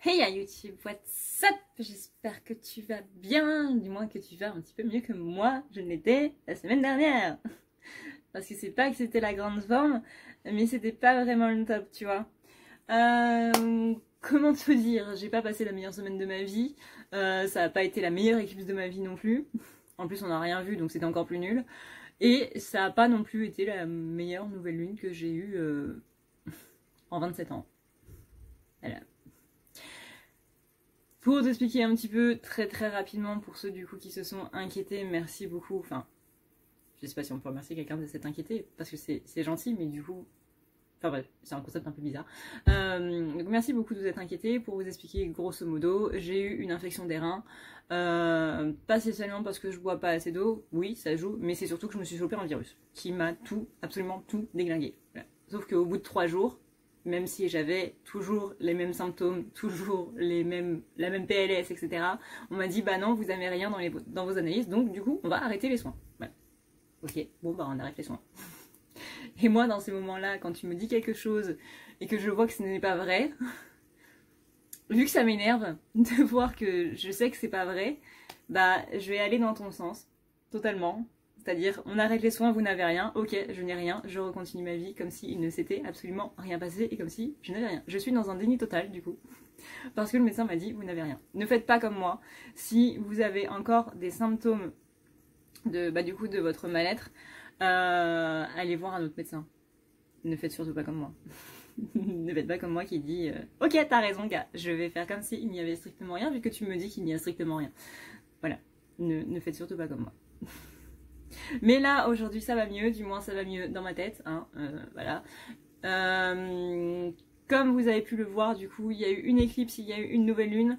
Hey à YouTube, what's up? J'espère que tu vas bien, du moins que tu vas un petit peu mieux que moi, je ne l'étais la semaine dernière. Parce que c'est pas que c'était la grande forme, mais c'était pas vraiment le top, tu vois. Comment te dire? J'ai pas passé la meilleure semaine de ma vie, ça a pas été la meilleure éclipse de ma vie non plus. En plus on n'a rien vu donc c'était encore plus nul. Et ça a pas non plus été la meilleure nouvelle lune que j'ai eue en 27 ans. Voilà. Pour t'expliquer un petit peu très rapidement pour ceux du coup qui se sont inquiétés, merci beaucoup. Enfin, je sais pas si on peut remercier quelqu'un de s'être inquiété parce que c'est gentil, mais du coup, enfin bref, c'est un concept un peu bizarre. Donc merci beaucoup de vous être inquiétés. Pour vous expliquer grosso modo, j'ai eu une infection des reins. Pas spécialement parce que je bois pas assez d'eau, oui ça joue, mais c'est surtout que je me suis chopé un virus qui m'a absolument tout déglingué. Voilà. Sauf qu'au bout de 3 jours, même si j'avais toujours les mêmes symptômes, toujours la même PLS, etc., on m'a dit bah non, vous avez rien dans vos analyses, donc du coup on va arrêter les soins. Voilà. Ok, bon bah on arrête les soins. Et moi dans ces moments-là, quand tu me dis quelque chose et que je vois que ce n'est pas vrai, vu que ça m'énerve de voir que je sais que c'est pas vrai, bah je vais aller dans ton sens, totalement. C'est-à-dire, on arrête les soins, vous n'avez rien, ok, je n'ai rien, je recontinue ma vie comme s'il ne s'était absolument rien passé et comme si je n'avais rien. Je suis dans un déni total du coup, parce que le médecin m'a dit, vous n'avez rien. Ne faites pas comme moi, si vous avez encore des symptômes du coup, de votre mal-être, allez voir un autre médecin. Ne faites surtout pas comme moi. Ne faites pas comme moi qui dit ok, t'as raison, gars, je vais faire comme s'il n'y avait strictement rien, vu que tu me dis qu'il n'y a strictement rien. Voilà, ne faites surtout pas comme moi. Mais là, aujourd'hui, ça va mieux, du moins ça va mieux dans ma tête, hein, voilà. Comme vous avez pu le voir, du coup, il y a eu une éclipse, il y a eu une nouvelle lune.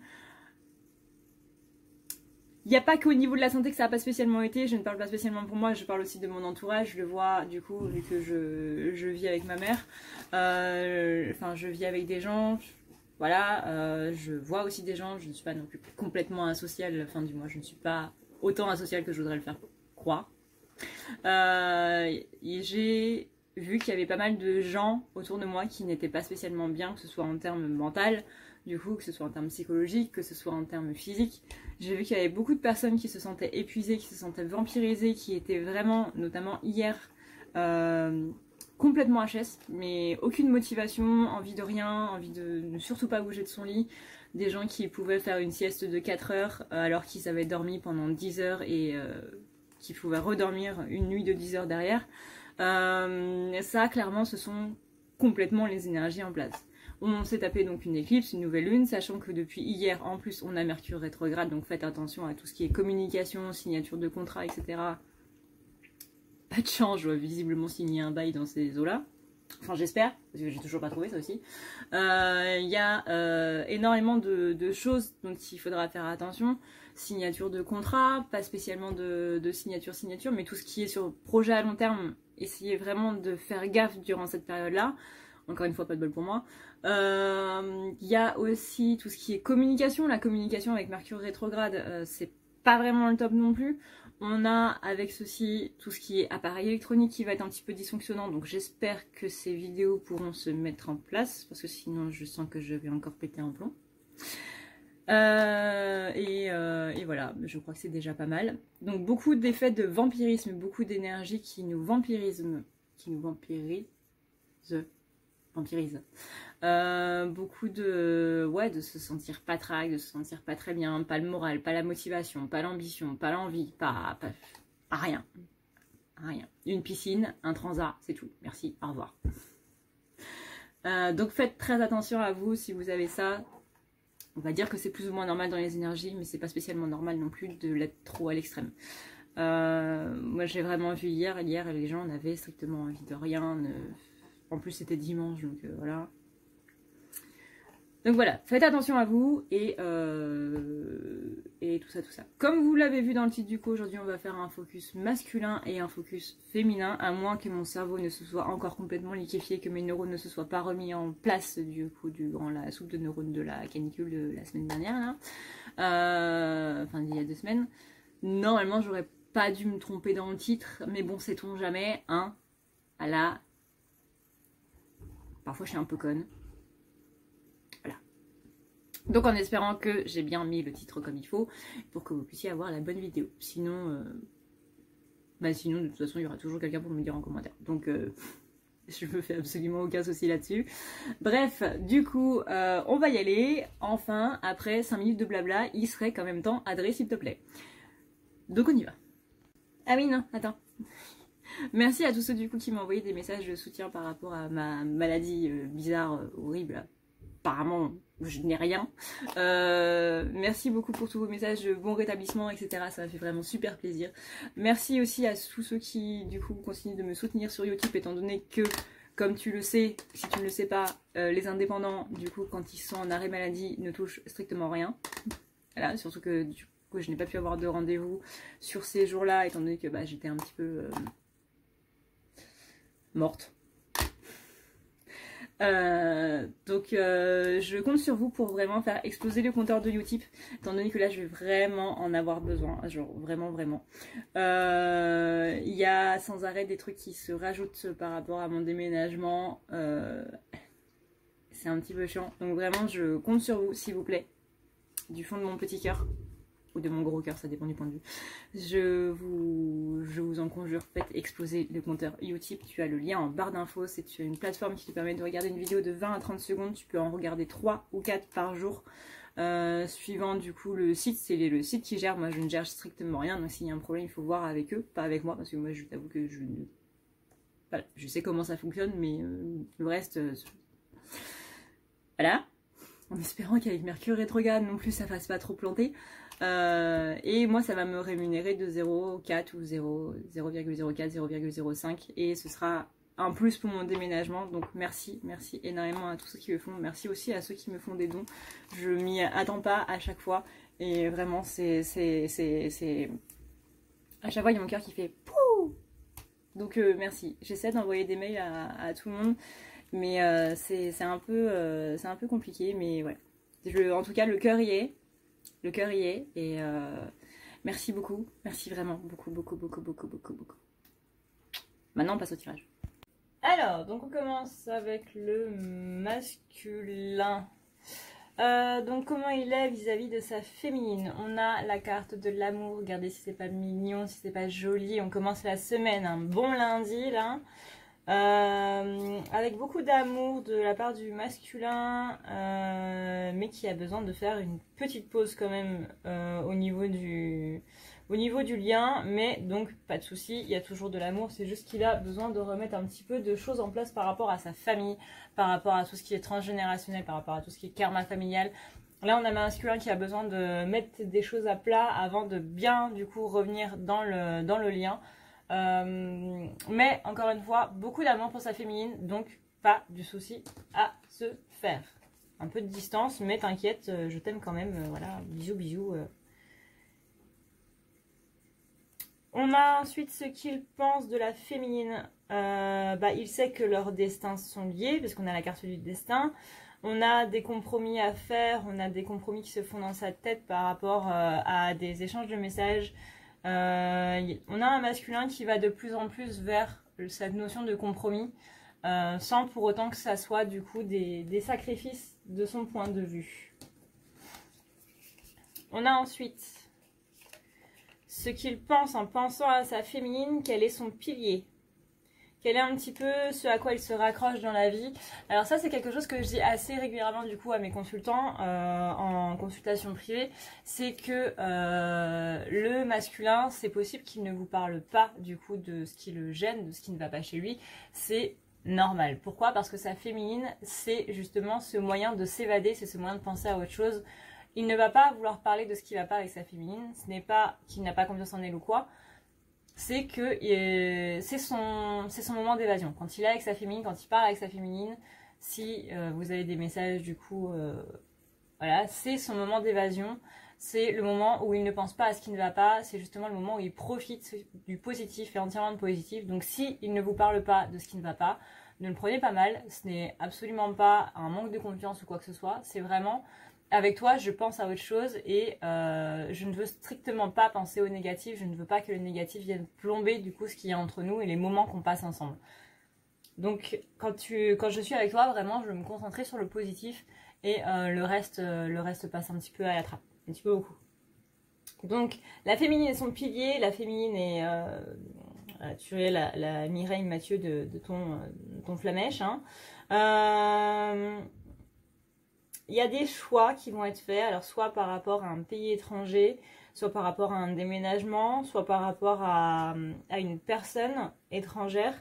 Il n'y a pas qu'au niveau de la santé que ça n'a pas spécialement été, je ne parle pas spécialement pour moi, je parle aussi de mon entourage, je le vois du coup, vu que je vis avec ma mère, enfin je vis avec des gens, voilà, je vois aussi des gens, je ne suis pas non plus complètement asociale, enfin du moins je ne suis pas autant asociale que je voudrais le faire croire. J'ai vu qu'il y avait pas mal de gens autour de moi qui n'étaient pas spécialement bien, que ce soit en termes mental, du coup, que ce soit en termes psychologiques, que ce soit en termes physiques. J'ai vu qu'il y avait beaucoup de personnes qui se sentaient épuisées, qui se sentaient vampirisées, qui étaient vraiment, notamment hier, complètement HS, mais aucune motivation, envie de rien, envie de ne surtout pas bouger de son lit. Des gens qui pouvaient faire une sieste de 4 heures alors qu'ils avaient dormi pendant 10 heures et qui pouvaient redormir une nuit de 10 heures derrière. Ça, clairement, ce sont complètement les énergies en place. On s'est tapé donc une éclipse, une nouvelle lune, sachant que depuis hier, en plus, on a Mercure rétrograde, donc faites attention à tout ce qui est communication, signature de contrat, etc. Pas de chance, je dois visiblement signer un bail dans ces eaux-là. Enfin, j'espère, parce que j'ai toujours pas trouvé ça aussi. Il y a énormément de choses dont il faudra faire attention. Signature de contrat, pas spécialement de signature, mais tout ce qui est sur projet à long terme, essayez vraiment de faire gaffe durant cette période-là. Encore une fois, pas de bol pour moi. Il y a aussi tout ce qui est communication. La communication avec Mercure rétrograde, c'est pas vraiment le top non plus. On a avec ceci tout ce qui est appareil électronique qui va être un petit peu dysfonctionnant. Donc j'espère que ces vidéos pourront se mettre en place. Parce que sinon je sens que je vais encore péter un plomb. Et voilà, je crois que c'est déjà pas mal. Donc beaucoup d'effets de vampirisme, beaucoup d'énergie qui nous vampirise. Beaucoup de se sentir pas trac, de se sentir pas très bien, pas le moral, pas la motivation, pas l'ambition, pas l'envie, pas rien. Rien. Une piscine, un transat, c'est tout. Merci, au revoir. Donc faites très attention à vous si vous avez ça. On va dire que c'est plus ou moins normal dans les énergies, mais c'est pas spécialement normal non plus de l'être trop à l'extrême. Moi j'ai vraiment vu hier les gens n'avaient strictement envie de rien. En plus c'était dimanche, donc voilà. Donc voilà, faites attention à vous et tout ça. Comme vous l'avez vu dans le titre du coup, aujourd'hui on va faire un focus masculin et un focus féminin, à moins que mon cerveau ne se soit encore complètement liquéfié, que mes neurones ne se soient pas remis en place du coup durant la soupe de neurones de la canicule de la semaine dernière là. Enfin il y a 2 semaines. Normalement j'aurais pas dû me tromper dans le titre, mais bon sait-on jamais, hein. Voilà. Parfois je suis un peu conne. Donc en espérant que j'ai bien mis le titre comme il faut pour que vous puissiez avoir la bonne vidéo. Sinon, sinon de toute façon il y aura toujours quelqu'un pour me dire en commentaire. Donc je me fais absolument aucun souci là-dessus. Bref, du coup, on va y aller. Enfin, après 5 minutes de blabla, il serait quand même temps, Adré, s'il te plaît. Donc on y va. Ah oui, non, attends. Merci à tous ceux du coup qui m'ont envoyé des messages de soutien par rapport à ma maladie bizarre, horrible. Apparemment, je n'ai rien. Merci beaucoup pour tous vos messages de bon rétablissement, etc. Ça m'a fait vraiment super plaisir. Merci aussi à tous ceux qui, du coup, continuent de me soutenir sur YouTube, étant donné que, comme tu le sais, si tu ne le sais pas, les indépendants, du coup, quand ils sont en arrêt maladie, ne touchent strictement rien. Voilà, surtout que, du coup, je n'ai pas pu avoir de rendez-vous sur ces jours-là, étant donné que j'étais un petit peu morte. Donc je compte sur vous pour vraiment faire exploser le compteur de Utip, étant donné que là je vais vraiment en avoir besoin, genre vraiment. Il y a sans arrêt des trucs qui se rajoutent par rapport à mon déménagement, c'est un petit peu chiant, donc vraiment je compte sur vous s'il vous plaît, du fond de mon petit cœur. Ou de mon gros cœur, ça dépend du point de vue. Je vous en conjure, faites exploser le compteur Utip. Tu as le lien en barre d'infos. C'est une plateforme qui te permet de regarder une vidéo de 20 à 30 secondes. Tu peux en regarder 3 ou 4 par jour. Suivant du coup le site, c'est le site qui gère. Moi je ne gère strictement rien. Donc s'il y a un problème, il faut voir avec eux, pas avec moi. Parce que moi je t'avoue que voilà, je sais comment ça fonctionne, mais le reste... Voilà. En espérant qu'avec Mercure rétrograde non plus ça fasse pas trop planter. Et moi ça va me rémunérer de 0,4 ou 0,04, 0,05 et ce sera un plus pour mon déménagement. Donc merci énormément à tous ceux qui le font. Merci aussi à ceux qui me font des dons. Je m'y attends pas à chaque fois et vraiment c'est à chaque fois il y a mon cœur qui fait pouh. Donc merci. J'essaie d'envoyer des mails à tout le monde. Mais c'est un peu compliqué, mais ouais. En tout cas, le cœur y est. Le cœur y est. Et merci beaucoup. Merci vraiment beaucoup. Maintenant, on passe au tirage. Alors, donc on commence avec le masculin. Donc comment il est vis-à-vis de sa féminine. On a la carte de l'amour. Regardez si c'est pas mignon, si c'est pas joli. On commence la semaine, un bon lundi là. Avec beaucoup d'amour de la part du masculin, mais qui a besoin de faire une petite pause quand même au niveau du lien, mais donc pas de souci, il y a toujours de l'amour, c'est juste qu'il a besoin de remettre un petit peu de choses en place par rapport à sa famille, par rapport à tout ce qui est transgénérationnel, par rapport à tout ce qui est karma familial. Là on a un masculin qui a besoin de mettre des choses à plat avant de bien du coup revenir dans le lien. Mais encore une fois, beaucoup d'amour pour sa féminine, donc pas du souci à se faire. Un peu de distance, mais t'inquiète, je t'aime quand même, voilà, bisous. On a ensuite ce qu'il pense de la féminine. Il sait que leurs destins sont liés, parce qu'on a la carte du destin. On a des compromis à faire, on a des compromis qui se font dans sa tête par rapport à des échanges de messages. On a un masculin qui va de plus en plus vers cette notion de compromis, sans pour autant que ça soit du coup des sacrifices de son point de vue. On a ensuite ce qu'il pense en pensant à sa féminine, quel est son pilier. Quel est un petit peu ce à quoi il se raccroche dans la vie. Alors ça c'est quelque chose que je dis assez régulièrement du coup à mes consultants en consultation privée. C'est que le masculin, c'est possible qu'il ne vous parle pas du coup de ce qui le gêne, de ce qui ne va pas chez lui. C'est normal. Pourquoi? Parce que sa féminine, c'est justement ce moyen de s'évader, c'est ce moyen de penser à autre chose. Il ne va pas vouloir parler de ce qui ne va pas avec sa féminine. Ce n'est pas qu'il n'a pas confiance en elle ou quoi. C'est que c'est son moment d'évasion. Quand il est avec sa féminine, quand il parle avec sa féminine, si vous avez des messages du coup, voilà, c'est son moment d'évasion. C'est le moment où il ne pense pas à ce qui ne va pas. C'est justement le moment où il profite du positif et entièrement de positif. Donc si il ne vous parle pas de ce qui ne va pas, ne le prenez pas mal. Ce n'est absolument pas un manque de confiance ou quoi que ce soit. C'est vraiment... Avec toi, je pense à autre chose et je ne veux strictement pas penser au négatif. Je ne veux pas que le négatif vienne plomber du coup ce qu'il y a entre nous et les moments qu'on passe ensemble. Donc quand je suis avec toi, vraiment, je veux me concentrer sur le positif et le reste passe un petit peu à la trappe, un petit peu beaucoup. Donc la féminine est son pilier, la féminine est tu es la Mireille Mathieu de ton flamèche. Hein. Il y a des choix qui vont être faits, alors soit par rapport à un pays étranger, soit par rapport à un déménagement, soit par rapport à une personne étrangère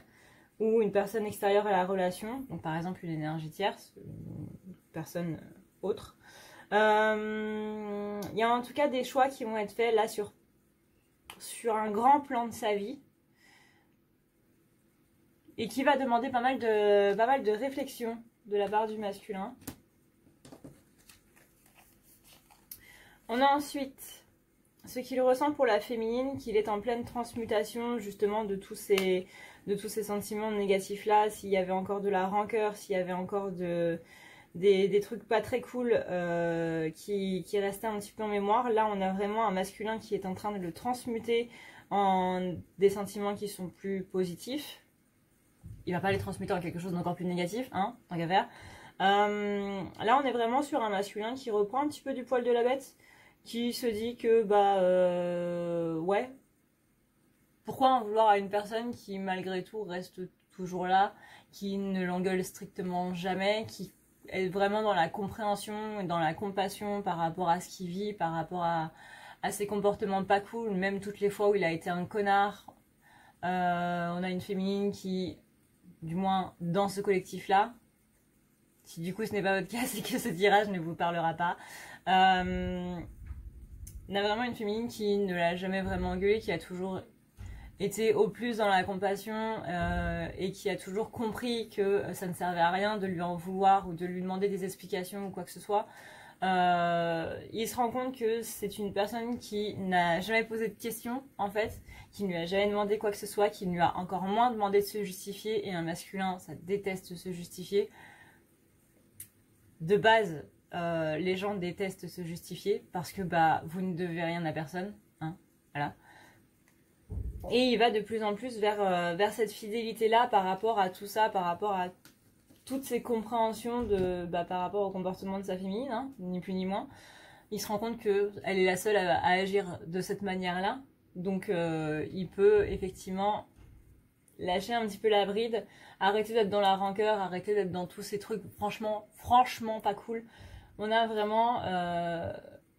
ou une personne extérieure à la relation, donc par exemple une énergie tierce, une personne autre. Il y a en tout cas des choix qui vont être faits là sur un grand plan de sa vie et qui va demander pas mal de réflexion de la part du masculin. On a ensuite ce qu'il ressent pour la féminine, qu'il est en pleine transmutation justement de tous ces sentiments négatifs là, s'il y avait encore de la rancœur, s'il y avait encore des trucs pas très cool qui restaient un petit peu en mémoire. Là on a vraiment un masculin qui est en train de le transmuter en des sentiments qui sont plus positifs. Il va pas les transmuter en quelque chose d'encore plus négatif, hein, tant qu'à faire. Là on est vraiment sur un masculin qui reprend un petit peu du poil de la bête, qui se dit que ouais, pourquoi en vouloir à une personne qui malgré tout reste toujours là, qui ne l'engueule strictement jamais, qui est vraiment dans la compréhension, dans la compassion par rapport à ce qu'il vit, par rapport à ses comportements pas cool, même toutes les fois où il a été un connard. On a une féminine qui, du moins dans ce collectif là, si du coup ce n'est pas votre cas, c'est que ce tirage ne vous parlera pas. On a vraiment une féminine qui ne l'a jamais vraiment engueulé, qui a toujours été au plus dans la compassion et qui a toujours compris que ça ne servait à rien de lui en vouloir ou de lui demander des explications ou quoi que ce soit. Il se rend compte que c'est une personne qui n'a jamais posé de questions en fait, qui ne lui a jamais demandé quoi que ce soit, qui ne lui a encore moins demandé de se justifier, et un masculin ça déteste se justifier. De base, les gens détestent se justifier parce que vous ne devez rien à personne, hein, voilà. Et il va de plus en plus vers cette fidélité-là par rapport à tout ça, par rapport à toutes ces compréhensions par rapport au comportement de sa féminine, hein, ni plus ni moins. Il se rend compte qu'elle est la seule à agir de cette manière-là. Donc il peut effectivement lâcher un petit peu la bride, arrêter d'être dans la rancœur, arrêter d'être dans tous ces trucs franchement pas cool. On a vraiment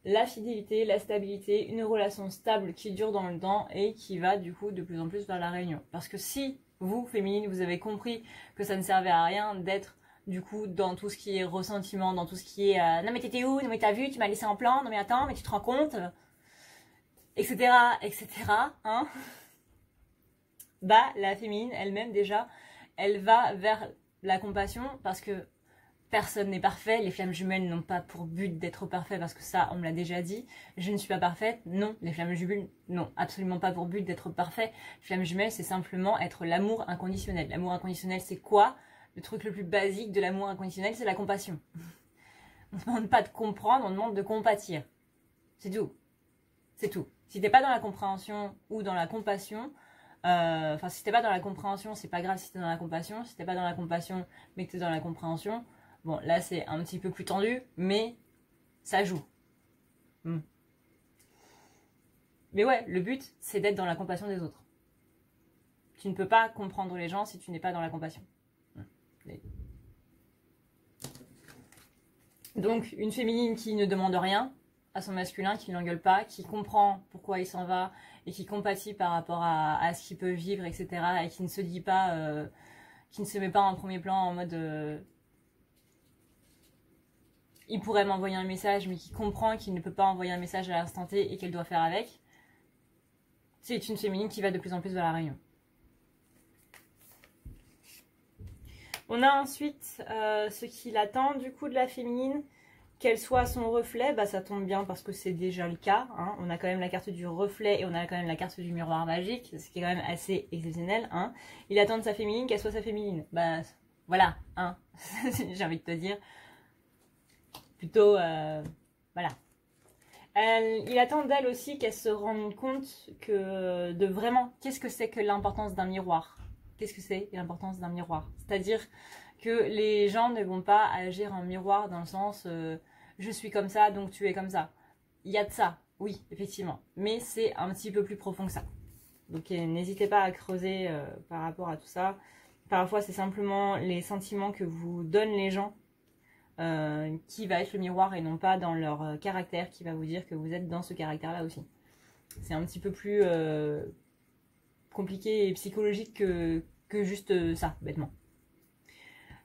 la fidélité, la stabilité, une relation stable qui dure dans le temps et qui va du coup de plus en plus vers la réunion. Parce que si vous, féminine, vous avez compris que ça ne servait à rien d'être du coup dans tout ce qui est ressentiment, dans tout ce qui est non mais t'étais où, non mais t'as vu, tu m'as laissé en plan, non mais attends, mais tu te rends compte, etc. Hein, la féminine elle-même déjà, elle va vers la compassion parce que personne n'est parfait, les flammes jumelles n'ont pas pour but d'être parfait parce que ça, on me l'a déjà dit. Je ne suis pas parfaite, non. Les flammes jumelles n'ont absolument pas pour but d'être parfait. Les flammes jumelles, c'est simplement être l'amour inconditionnel. L'amour inconditionnel, c'est quoi? Le truc le plus basique de l'amour inconditionnel, c'est la compassion. On ne demande pas de comprendre, on demande de compatir. C'est tout. C'est tout. Si t'es pas dans la compréhension ou dans la compassion, si t'es pas dans la compréhension, c'est pas grave si t'es dans la compassion. Si t'es pas dans la compassion, mais que t'es dans la compréhension, bon, là, c'est un petit peu plus tendu, mais ça joue. Mais ouais, le but, c'est d'être dans la compassion des autres. Tu ne peux pas comprendre les gens si tu n'es pas dans la compassion. Donc, une féminine qui ne demande rien à son masculin, qui ne l'engueule pas, qui comprend pourquoi il s'en va et qui compatit par rapport à ce qu'il peut vivre, etc. Et qui ne se dit pas, qui ne se met pas en premier plan en mode... il pourrait m'envoyer un message, mais qui comprend qu'il ne peut pas envoyer un message à l'instant T et qu'elle doit faire avec. C'est une féminine qui va de plus en plus vers la réunion. On a ensuite ce qu'il attend du coup de la féminine, qu'elle soit son reflet, ça tombe bien parce que c'est déjà le cas. Hein. On a quand même la carte du reflet et on a quand même la carte du miroir magique, ce qui est quand même assez exceptionnel. Hein. Il attend de sa féminine qu'elle soit sa féminine. Voilà, hein. J'ai envie de te dire. Plutôt, voilà. Il attend d'elle aussi qu'elle se rende compte de vraiment, qu'est-ce que c'est que l'importance d'un miroir? Qu'est-ce que c'est l'importance d'un miroir? C'est-à-dire que les gens ne vont pas agir en miroir dans le sens je suis comme ça donc tu es comme ça. Il y a de ça, oui, effectivement, mais c'est un petit peu plus profond que ça. Donc n'hésitez pas à creuser par rapport à tout ça. Parfois c'est simplement les sentiments que vous donnent les gens qui va être le miroir et non pas dans leur caractère qui va vous dire que vous êtes dans ce caractère-là aussi. C'est un petit peu plus compliqué et psychologique que juste ça, bêtement.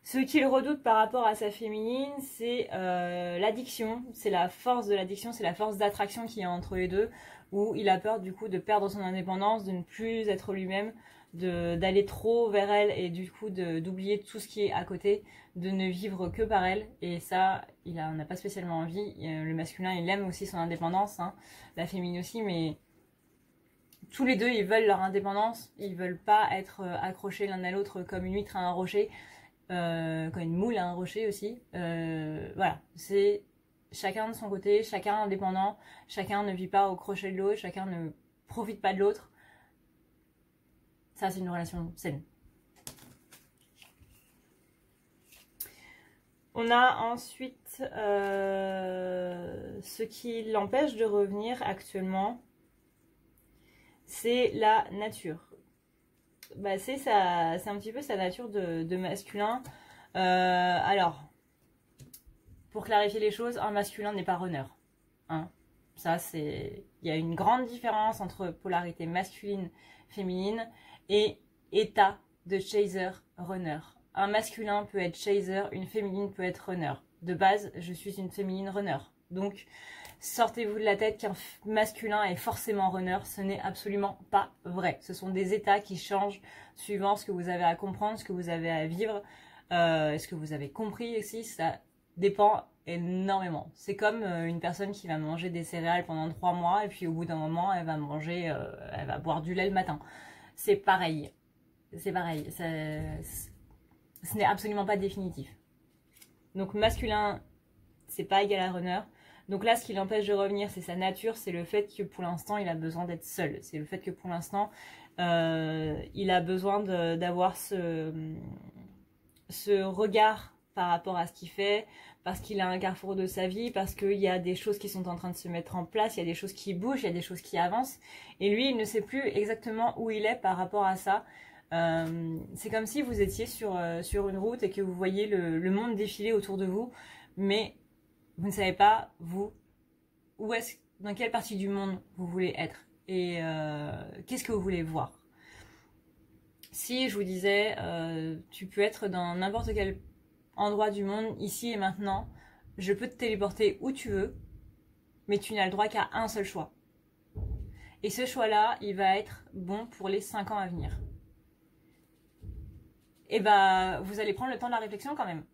Ce qu'il redoute par rapport à sa féminine, c'est l'addiction, c'est la force de l'addiction, c'est la force d'attraction qu'il y a entre les deux, où il a peur du coup de perdre son indépendance, de ne plus être lui-même, d'aller trop vers elle et du coup d'oublier tout ce qui est à côté, de ne vivre que par elle. Et ça, il en a pas spécialement envie. Le masculin, il aime aussi son indépendance, hein, la féminine aussi, mais tous les deux, ils veulent leur indépendance, ils veulent pas être accrochés l'un à l'autre comme une huître à un rocher. Comme une moule à un rocher aussi. Voilà, c'est chacun de son côté, chacun indépendant, chacun ne vit pas au crochet de l'autre, chacun ne profite pas de l'autre. Ça, c'est une relation saine. On a ensuite ce qui l'empêche de revenir actuellement, c'est la nature. Bah, c'est un petit peu sa nature de masculin. Alors, pour clarifier les choses, un masculin n'est pas runner. Hein. Ça, c'est... Il y a une grande différence entre polarité masculine, féminine et état de chaser, runner. Un masculin peut être chaser, une féminine peut être runner. De base, je suis une féminine runner. Donc, sortez-vous de la tête qu'un masculin est forcément runner, ce n'est absolument pas vrai. Ce sont des états qui changent suivant ce que vous avez à comprendre, ce que vous avez à vivre, ce que vous avez compris aussi, ça dépend énormément. C'est comme une personne qui va manger des céréales pendant 3 mois et puis au bout d'un moment, elle va manger, elle va boire du lait le matin. C'est pareil. C'est pareil. Ce n'est absolument pas définitif. Donc masculin, c'est pas égal à runner. Donc là, ce qui l'empêche de revenir, c'est sa nature, c'est le fait que pour l'instant, il a besoin d'être seul. C'est le fait que pour l'instant, il a besoin d'avoir ce regard par rapport à ce qu'il fait, parce qu'il a un carrefour de sa vie, parce qu'il y a des choses qui sont en train de se mettre en place, il y a des choses qui bougent, il y a des choses qui avancent. Et lui, il ne sait plus exactement où il est par rapport à ça. C'est comme si vous étiez sur une route et que vous voyez le monde défiler autour de vous, mais vous ne savez pas, vous, dans quelle partie du monde vous voulez être et qu'est-ce que vous voulez voir. Si je vous disais, tu peux être dans n'importe quel endroit du monde, ici et maintenant, je peux te téléporter où tu veux, mais tu n'as le droit qu'à un seul choix. Et ce choix-là, il va être bon pour les 5 ans à venir. Et bah, vous allez prendre le temps de la réflexion quand même.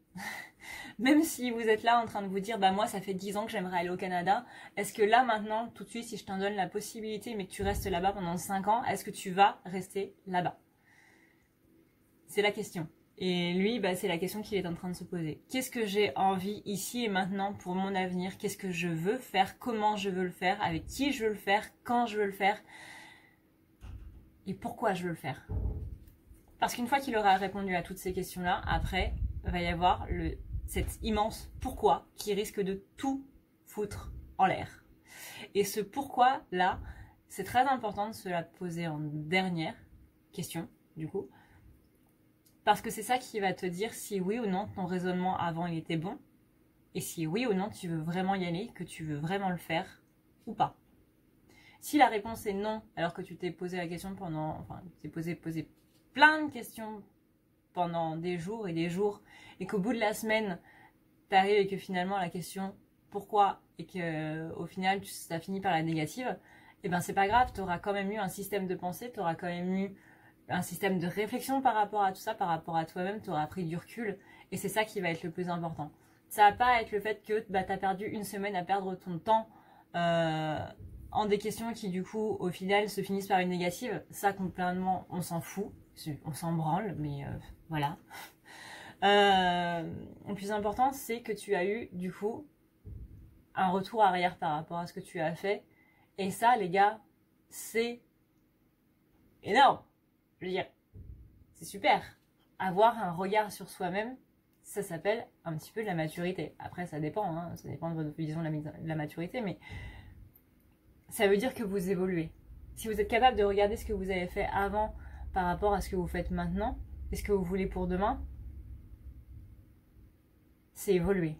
Même si vous êtes là en train de vous dire, bah moi ça fait 10 ans que j'aimerais aller au Canada, est-ce que là maintenant, tout de suite, si je t'en donne la possibilité, mais que tu restes là-bas pendant 5 ans, est-ce que tu vas rester là-bas? C'est la question. Et lui, bah, c'est la question qu'il est en train de se poser. Qu'est-ce que j'ai envie ici et maintenant pour mon avenir? Qu'est-ce que je veux faire? Comment je veux le faire? Avec qui je veux le faire? Quand je veux le faire? Et pourquoi je veux le faire? Parce qu'une fois qu'il aura répondu à toutes ces questions-là, après, il va y avoir cet immense pourquoi qui risque de tout foutre en l'air. Et ce pourquoi-là, c'est très important de se la poser en dernière question, du coup. Parce que c'est ça qui va te dire si oui ou non ton raisonnement avant il était bon. Et si oui ou non tu veux vraiment y aller, que tu veux vraiment le faire ou pas. Si la réponse est non, alors que tu t'es posé la question tu t'es posé plein de questions pendant des jours et qu'au bout de la semaine, t'arrives et que finalement la question pourquoi et que au final ça finit par la négative, et ben c'est pas grave, t'auras quand même eu un système de pensée, t'auras quand même eu un système de réflexion par rapport à tout ça, par rapport à toi-même, t'auras pris du recul et c'est ça qui va être le plus important. Ça va pas être le fait que bah, t'as perdu une semaine à perdre ton temps en des questions qui du coup au final se finissent par une négative. Ça complètement on s'en fout, on s'en branle, mais voilà. Le plus important c'est que tu as eu du coup un retour arrière par rapport à ce que tu as fait. Et ça les gars, c'est énorme. Je veux dire, c'est super. Avoir un regard sur soi-même ça s'appelle un petit peu de la maturité. Après, ça dépend, hein, ça dépend de votre vision de la maturité, mais ça veut dire que vous évoluez. Si vous êtes capable de regarder ce que vous avez fait avant par rapport à ce que vous faites maintenant, et ce que vous voulez pour demain, c'est évoluer.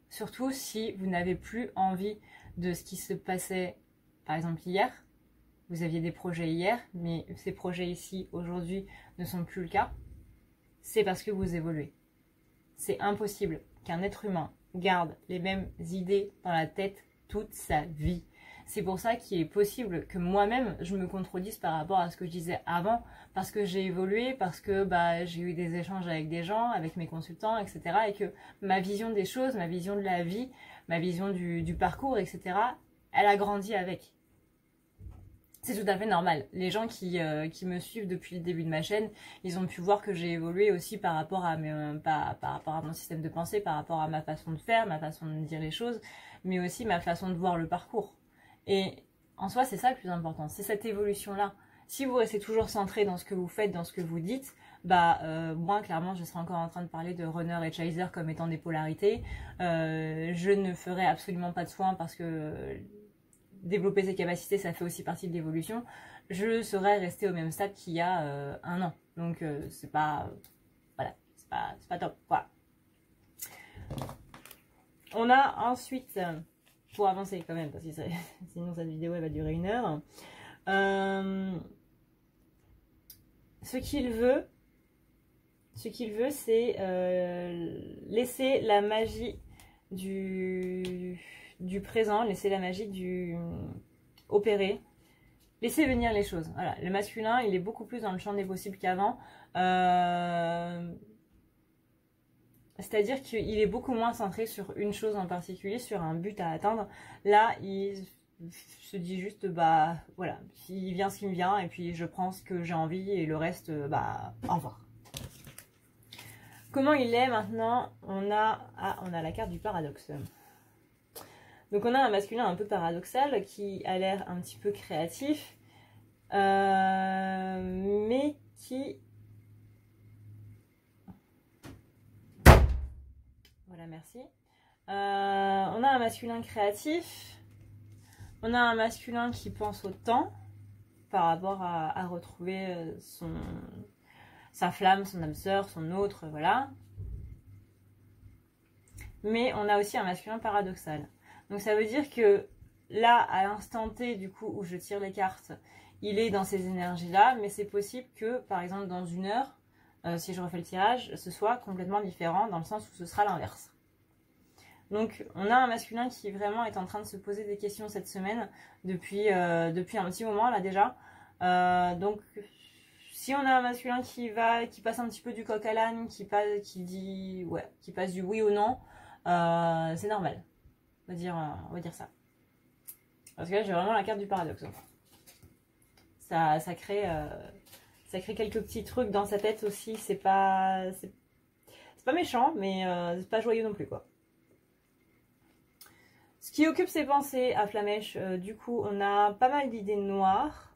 Surtout si vous n'avez plus envie de ce qui se passait, par exemple, hier. Vous aviez des projets hier, mais ces projets ici, aujourd'hui, ne sont plus le cas. C'est parce que vous évoluez. C'est impossible qu'un être humain garde les mêmes idées dans la tête toute sa vie. C'est pour ça qu'il est possible que moi-même, je me contredise par rapport à ce que je disais avant, parce que j'ai évolué, parce que j'ai eu des échanges avec des gens, avec mes consultants, etc. Et que ma vision des choses, ma vision de la vie, ma vision du parcours, etc., elle a grandi avec. C'est tout à fait normal. Les gens qui me suivent depuis le début de ma chaîne, ils ont pu voir que j'ai évolué aussi par rapport à mon système de pensée, par rapport à ma façon de faire, ma façon de dire les choses, mais aussi ma façon de voir le parcours. Et en soi, c'est ça le plus important, c'est cette évolution-là. Si vous restez toujours centré dans ce que vous faites, dans ce que vous dites, moi, clairement, je serai encore en train de parler de runner et chaser comme étant des polarités. Je ne ferai absolument pas de soin parce que développer ses capacités, ça fait aussi partie de l'évolution. Je serais restée au même stade qu'il y a un an. Donc, c'est pas... voilà, c'est pas top, quoi. On a ensuite... pour avancer quand même, parce que sinon cette vidéo elle va durer 1 heure. Ce qu'il veut, c'est laisser la magie du présent, laisser la magie opérer, laisser venir les choses. Voilà, le masculin, il est beaucoup plus dans le champ des possibles qu'avant. C'est-à-dire qu'il est beaucoup moins centré sur une chose en particulier, sur un but à atteindre. Là, il se dit juste, voilà, il vient ce qui me vient, et puis je prends ce que j'ai envie, et le reste, au revoir. Comment il est maintenant? On a la carte du paradoxe. Donc on a un masculin un peu paradoxal, qui a l'air un petit peu créatif, mais qui... Voilà, merci. On a un masculin créatif. On a un masculin qui pense au temps par rapport à retrouver sa flamme, son âme sœur, son autre, voilà. Mais on a aussi un masculin paradoxal. Donc ça veut dire que là, à l'instant T, du coup, où je tire les cartes, il est dans ces énergies-là, mais c'est possible que, par exemple, dans 1 heure, si je refais le tirage, ce soit complètement différent dans le sens où ce sera l'inverse. Donc on a un masculin qui vraiment est en train de se poser des questions cette semaine depuis un petit moment là déjà. Donc si on a un masculin qui passe un petit peu du coq à l'âne, qui passe du oui au non, c'est normal. On va dire ça. Parce que là j'ai vraiment la carte du paradoxe. Ça crée quelques petits trucs dans sa tête aussi. C'est pas méchant, mais c'est pas joyeux non plus, quoi. Ce qui occupe ses pensées à Flamèche, du coup, on a pas mal d'idées noires.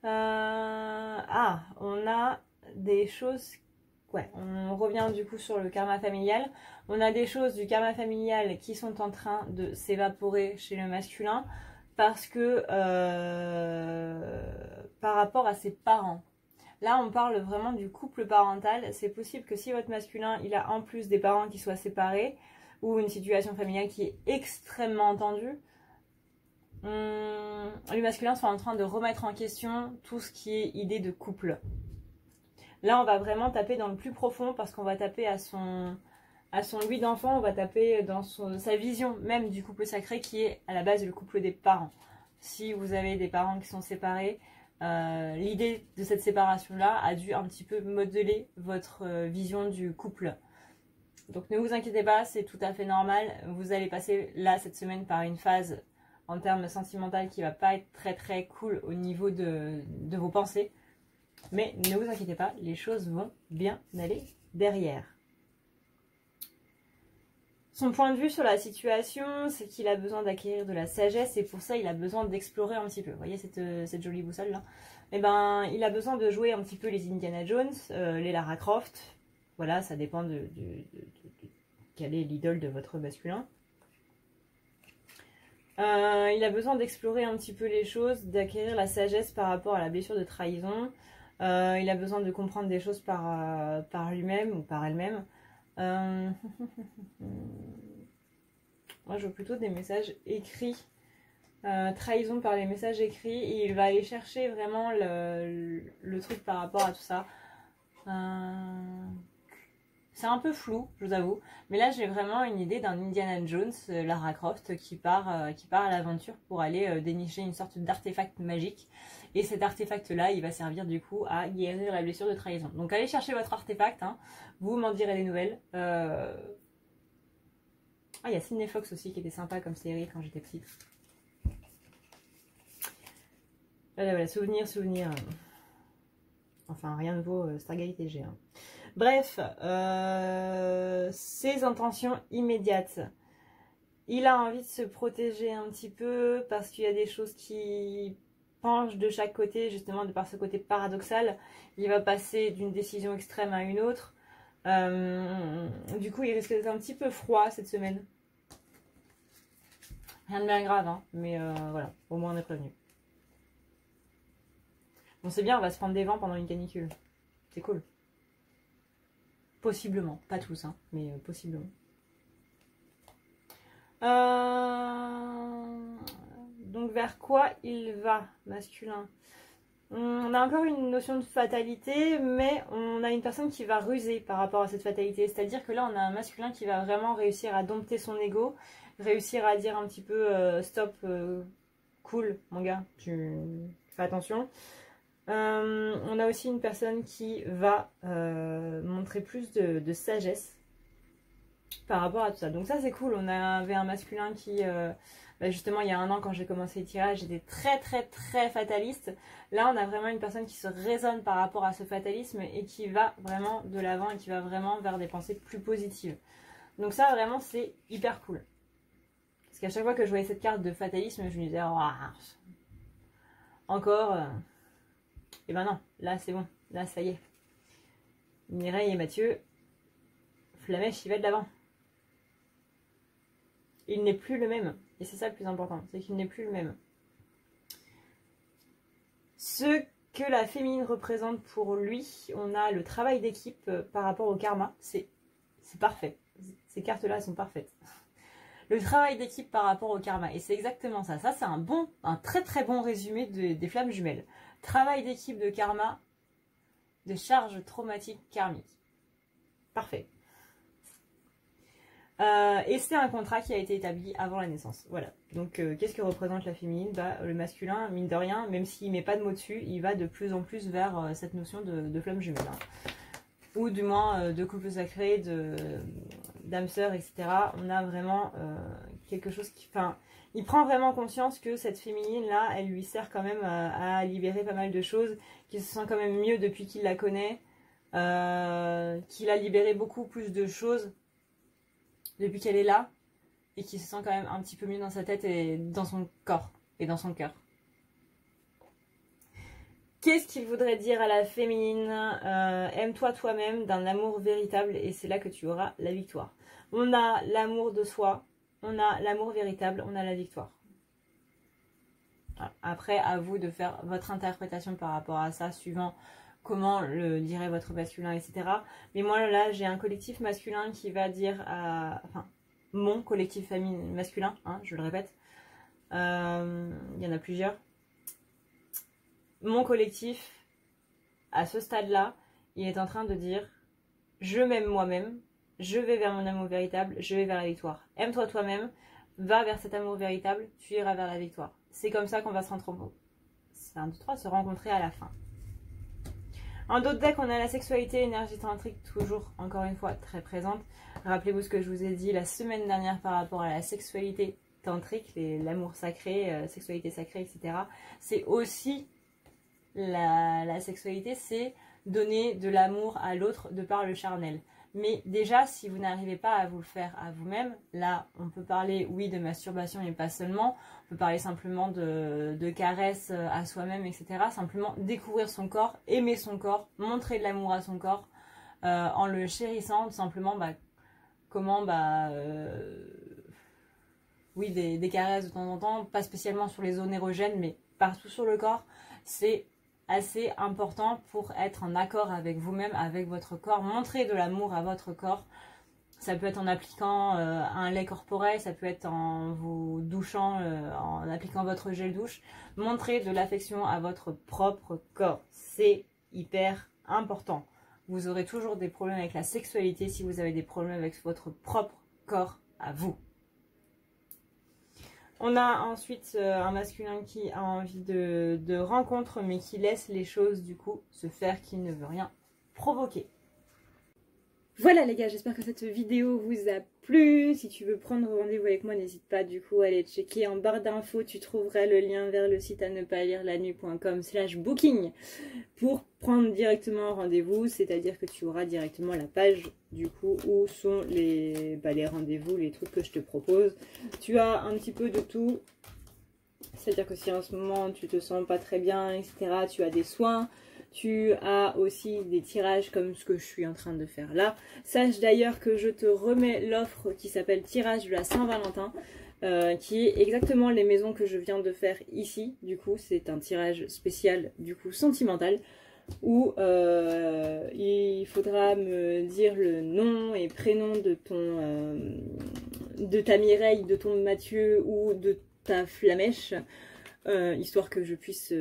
On a des choses... Ouais, on revient du coup sur le karma familial. On a des choses du karma familial qui sont en train de s'évaporer chez le masculin parce que par rapport à ses parents. Là, on parle vraiment du couple parental. C'est possible que si votre masculin, il a en plus des parents qui soient séparés ou une situation familiale qui est extrêmement tendue, les masculins sont en train de remettre en question tout ce qui est idée de couple. Là, on va vraiment taper dans le plus profond parce qu'on va taper à son lui d'enfant, on va taper dans sa vision même du couple sacré qui est à la base le couple des parents. Si vous avez des parents qui sont séparés, l'idée de cette séparation-là a dû un petit peu modeler votre vision du couple. Donc ne vous inquiétez pas, c'est tout à fait normal. Vous allez passer là cette semaine par une phase en termes sentimentaux qui va pas être très très cool au niveau de vos pensées. Mais ne vous inquiétez pas, les choses vont bien aller derrière. Son point de vue sur la situation, c'est qu'il a besoin d'acquérir de la sagesse et pour ça, il a besoin d'explorer un petit peu. Vous voyez cette jolie boussole là? Eh ben, il a besoin de jouer un petit peu les Indiana Jones, les Lara Croft. voilà, ça dépend quelle est l'idole de votre masculin. Il a besoin d'explorer un petit peu les choses, d'acquérir la sagesse par rapport à la blessure de trahison. Il a besoin de comprendre des choses par lui-même ou par elle-même. Moi, je veux plutôt des messages écrits. Trahison par les messages écrits. Et il va aller chercher vraiment le truc par rapport à tout ça. C'est un peu flou, je vous avoue. Mais là, j'ai vraiment une idée d'un Indiana Jones, Lara Croft, qui part à l'aventure pour aller dénicher une sorte d'artefact magique. Et cet artefact-là, il va servir du coup à guérir la blessure de trahison. Donc allez chercher votre artefact, hein. Vous m'en direz des nouvelles. Ah, il y a Sydney Fox aussi qui était sympa comme série quand j'étais petite. Voilà, souvenir. Enfin, rien ne vaut Stargate TG. Hein. Bref, ses intentions immédiates. Il a envie de se protéger un petit peu parce qu'il y a des choses qui penchent de chaque côté, justement de par ce côté paradoxal. Il va passer d'une décision extrême à une autre. Du coup, il risque d'être un petit peu froid cette semaine. Rien de bien grave, hein, mais voilà, au moins on est prévenu. Bon, c'est bien, on va se prendre des vents pendant une canicule. C'est cool. Possiblement, pas tous, hein, mais possiblement. Donc vers quoi il va, masculin? On a encore une notion de fatalité, mais on a une personne qui va ruser par rapport à cette fatalité. C'est-à-dire que là, on a un masculin qui va vraiment réussir à dompter son ego, réussir à dire un petit peu stop, cool, mon gars, tu fais attention. On a aussi une personne qui va montrer plus de sagesse par rapport à tout ça. Donc ça c'est cool, on avait un masculin qui, justement il y a un an quand j'ai commencé le tirage, j'étais très fataliste. Là on a vraiment une personne qui se raisonne par rapport à ce fatalisme et qui va vraiment de l'avant et qui va vraiment vers des pensées plus positives. Donc ça vraiment c'est hyper cool. Parce qu'à chaque fois que je voyais cette carte de fatalisme, je me disais oh, encore... Et ben non, là c'est bon, là ça y est. Mireille et Mathieu, Flamèche, il va de l'avant. Il n'est plus le même. Et c'est ça le plus important, c'est qu'il n'est plus le même. Ce que la féminine représente pour lui, on a le travail d'équipe par rapport au karma. C'est parfait. Ces cartes-là sont parfaites. Le travail d'équipe par rapport au karma. Et c'est exactement ça. Ça, c'est un très bon résumé des flammes jumelles. Travail d'équipe de karma, de charge traumatique karmique. Parfait. Et c'est un contrat qui a été établi avant la naissance. Voilà. Donc, qu'est-ce que représente la féminine? Le masculin, mine de rien, même s'il ne met pas de mots dessus, il va de plus en plus vers cette notion de flamme jumelle. Hein. Ou du moins de couple sacré, d'âme sœur, etc. On a vraiment quelque chose qui... Enfin, il prend vraiment conscience que cette féminine-là, elle lui sert quand même à libérer pas mal de choses, qu'il se sent quand même mieux depuis qu'il la connaît, qu'il a libéré beaucoup plus de choses depuis qu'elle est là, et qu'il se sent quand même un petit peu mieux dans sa tête et dans son corps, et dans son cœur. Qu'est-ce qu'il voudrait dire à la féminine? Aime-toi toi-même d'un amour véritable, et c'est là que tu auras la victoire. On a l'amour de soi, on a l'amour véritable, on a la victoire. Après, à vous de faire votre interprétation par rapport à ça, suivant comment le dirait votre masculin, etc. Mais moi, là, j'ai un collectif masculin qui va dire enfin, mon collectif masculin, hein, je le répète. Il y en a plusieurs. Mon collectif, à ce stade-là, il est en train de dire « Je m'aime moi-même, je vais vers mon amour véritable, je vais vers la victoire. Aime-toi toi-même, va vers cet amour véritable, tu iras vers la victoire. » C'est comme ça qu'on va se rencontrer à la fin. En d'autres decks, on a la sexualité, énergie tantrique, toujours, encore une fois, très présente. Rappelez-vous ce que je vous ai dit la semaine dernière par rapport à la sexualité tantrique, l'amour sacré, sexualité sacrée, etc. C'est aussi... La sexualité, c'est donner de l'amour à l'autre de par le charnel. Mais déjà, si vous n'arrivez pas à vous le faire à vous-même, là, on peut parler, oui, de masturbation, mais pas seulement. On peut parler simplement de caresses à soi-même, etc. Simplement découvrir son corps, aimer son corps, montrer de l'amour à son corps, en le chérissant, tout simplement, comment, oui, des caresses de temps en temps, pas spécialement sur les zones érogènes, mais partout sur le corps, c'est assez important pour être en accord avec vous-même, avec votre corps, montrer de l'amour à votre corps. Ça peut être en appliquant un lait corporel, ça peut être en vous douchant, en appliquant votre gel douche. Montrez de l'affection à votre propre corps. C'est hyper important. Vous aurez toujours des problèmes avec la sexualité si vous avez des problèmes avec votre propre corps à vous. On a ensuite un masculin qui a envie de rencontre, mais qui laisse les choses du coup se faire, qui ne veut rien provoquer. Voilà les gars, j'espère que cette vidéo vous a plu. Si tu veux prendre rendez-vous avec moi, n'hésite pas du coup à aller checker en barre d'infos. Tu trouveras le lien vers le site à ne pas lire la nuit.com/booking pour prendre directement rendez-vous. C'est-à-dire que tu auras directement la page du coup où sont les rendez-vous, les trucs que je te propose. Tu as un petit peu de tout. C'est-à-dire que si en ce moment tu te sens pas très bien, etc., tu as des soins. Tu as aussi des tirages comme ce que je suis en train de faire là. Sache d'ailleurs que je te remets l'offre qui s'appelle tirage de la Saint-Valentin, qui est exactement les maisons que je viens de faire ici. Du coup, c'est un tirage spécial, du coup sentimental, où il faudra me dire le nom et prénom de de ta Mireille, de ton Mathieu ou de ta Flamèche. Histoire que je puisse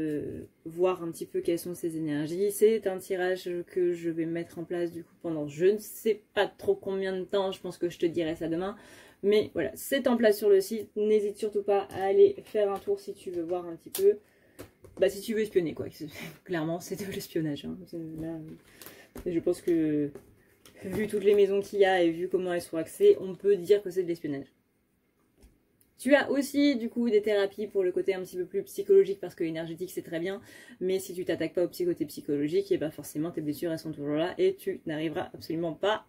voir un petit peu quelles sont ces énergies. C'est un tirage que je vais mettre en place du coup pendant je ne sais pas trop combien de temps, je pense que je te dirai ça demain. Mais voilà, c'est en place sur le site, n'hésite surtout pas à aller faire un tour si tu veux voir un petit peu. Si tu veux espionner quoi, clairement c'est de l'espionnage. Hein. Là, je pense que vu toutes les maisons qu'il y a et vu comment elles sont axées, on peut dire que c'est de l'espionnage. Tu as aussi du coup des thérapies pour le côté un petit peu plus psychologique parce que énergétique c'est très bien, mais si tu t'attaques pas au côté psychologique, et bah forcément tes blessures elles sont toujours là et tu n'arriveras absolument pas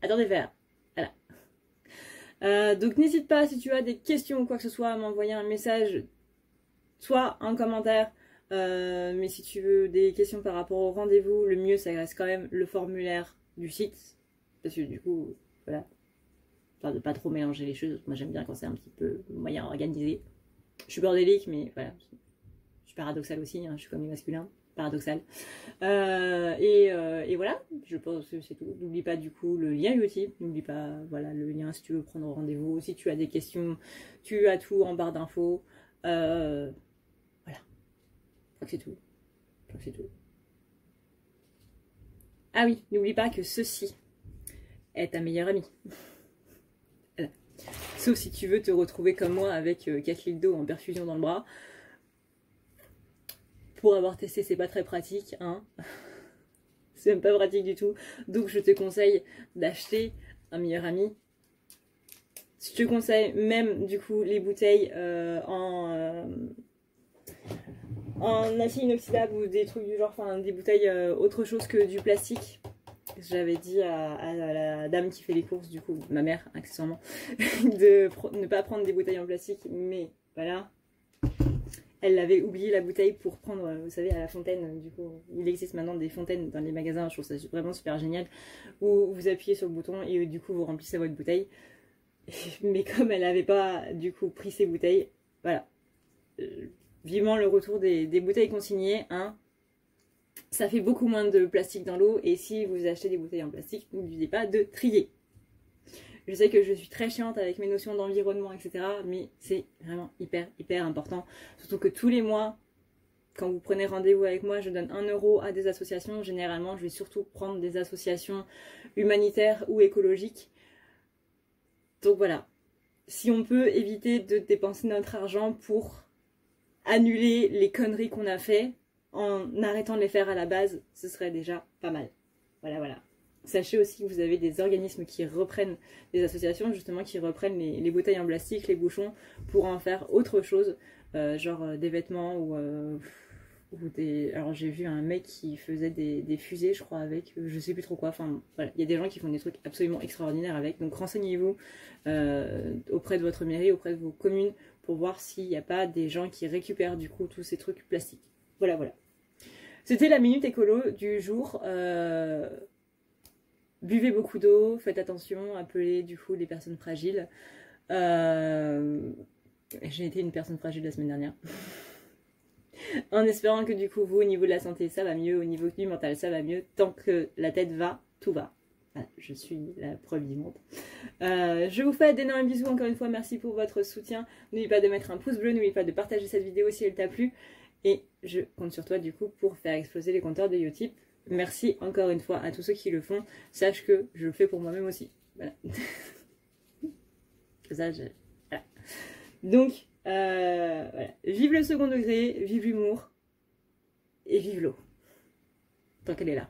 à t'en défaire. Voilà. Donc n'hésite pas si tu as des questions ou quoi que ce soit à m'envoyer un message, soit un commentaire, mais si tu veux des questions par rapport au rendez-vous, le mieux ça reste quand même le formulaire du site, parce que du coup, voilà. Enfin, de pas trop mélanger les choses. Moi j'aime bien quand c'est un petit peu moyen organisé. Je suis bordélique, mais voilà. Je suis paradoxale aussi, hein. Je suis comme les masculins. Paradoxal. Et voilà, je pense que c'est tout. N'oublie pas du coup le lien YouTube. N'oublie pas voilà, le lien si tu veux prendre rendez-vous. Si tu as des questions, tu as tout en barre d'infos. Voilà. Je crois que c'est tout. Ah oui, n'oublie pas que ceci est ta meilleure amie. Sauf si tu veux te retrouver comme moi avec 4 litres d'eau en perfusion dans le bras. Pour avoir testé, c'est pas très pratique, hein. C'est même pas pratique du tout. Donc je te conseille d'acheter un meilleur ami. Je te conseille même du coup les bouteilles en acier inoxydable ou des trucs du genre, enfin des bouteilles autre chose que du plastique. J'avais dit à la dame qui fait les courses, du coup, ma mère, accessoirement, de ne pas prendre des bouteilles en plastique, mais voilà. Elle avait oublié la bouteille pour prendre, vous savez, à la fontaine. Du coup, il existe maintenant des fontaines dans les magasins, je trouve ça vraiment super génial, où vous appuyez sur le bouton et du coup, vous remplissez votre bouteille. Mais comme elle n'avait pas, du coup, pris ses bouteilles, voilà. Vivement le retour des bouteilles consignées, hein. Ça fait beaucoup moins de plastique dans l'eau et si vous achetez des bouteilles en plastique, n'oubliez pas de trier. Je sais que je suis très chiante avec mes notions d'environnement, etc. Mais c'est vraiment hyper important. Surtout que tous les mois, quand vous prenez rendez-vous avec moi, je donne 1 € à des associations. Généralement, je vais surtout prendre des associations humanitaires ou écologiques. Donc voilà. Si on peut éviter de dépenser notre argent pour annuler les conneries qu'on a fait, en arrêtant de les faire à la base, ce serait déjà pas mal. Voilà. Sachez aussi que vous avez des organismes qui reprennent, des associations justement qui reprennent les bouteilles en plastique, les bouchons, pour en faire autre chose, genre des vêtements ou des... Alors j'ai vu un mec qui faisait des fusées, je crois, avec, je sais plus trop quoi, enfin voilà, il y a des gens qui font des trucs absolument extraordinaires avec, donc renseignez-vous auprès de votre mairie, auprès de vos communes, pour voir s'il n'y a pas des gens qui récupèrent du coup tous ces trucs plastiques. Voilà. C'était la minute écolo du jour. buvez beaucoup d'eau, faites attention, appelez du coup les personnes fragiles. J'ai été une personne fragile la semaine dernière. En espérant que du coup vous au niveau de la santé ça va mieux, au niveau du mental ça va mieux, tant que la tête va, tout va. Voilà, je suis la preuve vivante. Je vous fais d'énormes bisous encore une fois, merci pour votre soutien. N'oubliez pas de mettre un pouce bleu, n'oubliez pas de partager cette vidéo si elle t'a plu. Et je compte sur toi du coup pour faire exploser les compteurs de Utip. Merci encore une fois à tous ceux qui le font. Sache que je le fais pour moi-même aussi. Voilà. Ça, voilà. Donc, voilà. Vive le second degré, vive l'humour et vive l'eau. Tant qu'elle est là.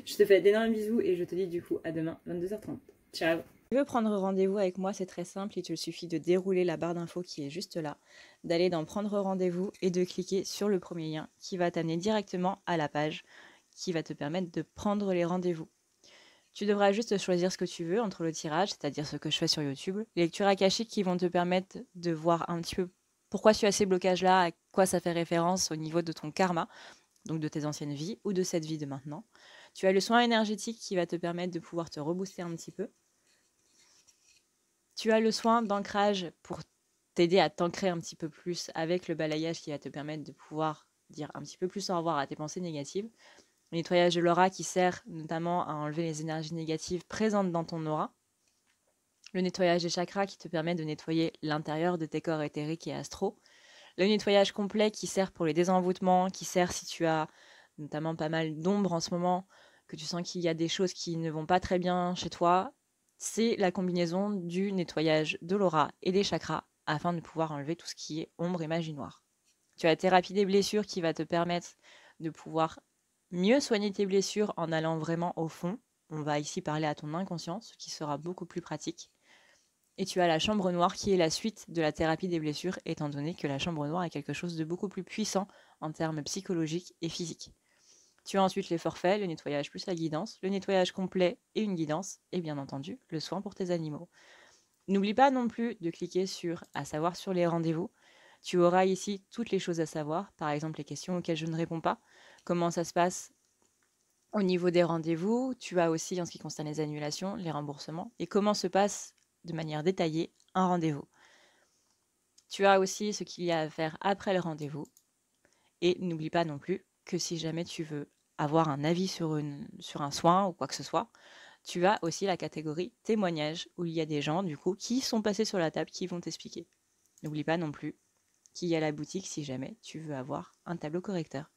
Je te fais d'énormes bisous et je te dis du coup à demain 22h30. Ciao. Si tu veux prendre rendez-vous avec moi, c'est très simple. Il te suffit de dérouler la barre d'infos qui est juste là, d'aller dans prendre rendez-vous et de cliquer sur le premier lien qui va t'amener directement à la page qui va te permettre de prendre les rendez-vous. Tu devras juste choisir ce que tu veux entre le tirage, c'est-à-dire ce que je fais sur YouTube, les lectures akashiques qui vont te permettre de voir un petit peu pourquoi tu as ces blocages-là, à quoi ça fait référence au niveau de ton karma, donc de tes anciennes vies ou de cette vie de maintenant. Tu as le soin énergétique qui va te permettre de pouvoir te rebooster un petit peu. Tu as le soin d'ancrage pour t'aider à t'ancrer un petit peu plus avec le balayage qui va te permettre de pouvoir dire un petit peu plus au revoir à tes pensées négatives. Le nettoyage de l'aura qui sert notamment à enlever les énergies négatives présentes dans ton aura. Le nettoyage des chakras qui te permet de nettoyer l'intérieur de tes corps éthériques et astraux. Le nettoyage complet qui sert pour les désenvoûtements, qui sert si tu as notamment pas mal d'ombre en ce moment, que tu sens qu'il y a des choses qui ne vont pas très bien chez toi. C'est la combinaison du nettoyage de l'aura et des chakras afin de pouvoir enlever tout ce qui est ombre et magie noire. Tu as la thérapie des blessures qui va te permettre de pouvoir mieux soigner tes blessures en allant vraiment au fond. On va ici parler à ton inconscient, ce qui sera beaucoup plus pratique. Et tu as la chambre noire qui est la suite de la thérapie des blessures, étant donné que la chambre noire est quelque chose de beaucoup plus puissant en termes psychologiques et physiques. Tu as ensuite les forfaits, le nettoyage plus la guidance, le nettoyage complet et une guidance, et bien entendu, le soin pour tes animaux. N'oublie pas non plus de cliquer sur « À savoir sur les rendez-vous ». Tu auras ici toutes les choses à savoir, par exemple les questions auxquelles je ne réponds pas, comment ça se passe au niveau des rendez-vous, tu as aussi en ce qui concerne les annulations, les remboursements, et comment se passe de manière détaillée un rendez-vous. Tu as aussi ce qu'il y a à faire après le rendez-vous, et n'oublie pas non plus que si jamais tu veux avoir un avis sur un soin ou quoi que ce soit, tu as aussi la catégorie témoignages, où il y a des gens du coup qui sont passés sur la table qui vont t'expliquer. N'oublie pas non plus qu'il y a la boutique si jamais tu veux avoir un tableau correcteur.